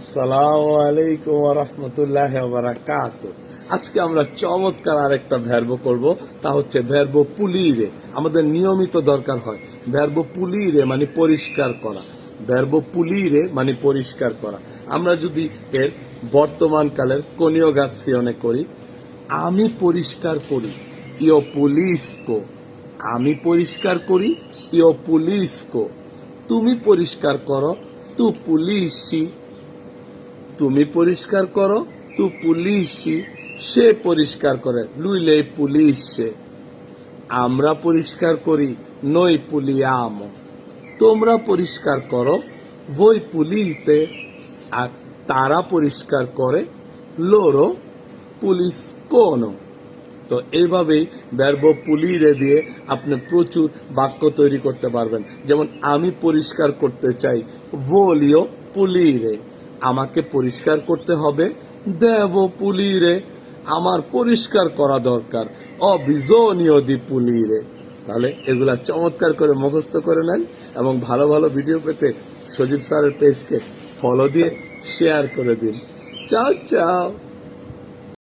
আসসালামু আলাইকুম ওয়া রাহমাতুল্লাহি ওয়া বারাকাতুহু। আজকে আমরা চমৎকার আরেকটা ভার্ব করব, তা হচ্ছে ভার্ব পুলিরে। আমাদের নিয়মিত দরকার হয় ভার্ব পুলিরে মানে পরিষ্কার করা। ভার্ব পুলিরে মানে পরিষ্কার করা। আমরা যদি এর বর্তমান কালের কনিয়োগাসিয়নে করি, আমি পরিষ্কার করি, ইও পুলিসকো। আমি পরিষ্কার করি, ইও পুলিসকো। তুমি পরিষ্কার করো, তু পুলিশি। তুমি পরিষ্কার করো, তু পুলিশি। সে পরিষ্কার করে, লুইলে পুলিশে। আমরা পরিষ্কার করি, নই পুলিয়ামো। তোমরা পরিষ্কার করো, voi pulite। আর তারা পরিষ্কার করে, loro puliscono। তো এইভাবেই ভার্ব পুলিরে দিয়ে আপনি প্রচুর বাক্য তৈরি করতে পারবেন। যেমন আমি পরিষ্কার করতে চাই, voglio pulire। আমাকে পরিষ্কার করতে হবে, devo pulire। আমার পরিষ্কার করা দরকার, ho bisogno di pulire। তাহলে এগুলা চমৎকার করে মুখস্থ করে নেন এবং ভালো ভালো ভিডিও পেতে সজীব স্যারের পেজকে ফলো দিয়ে শেয়ার করে দিন। চাও চাও।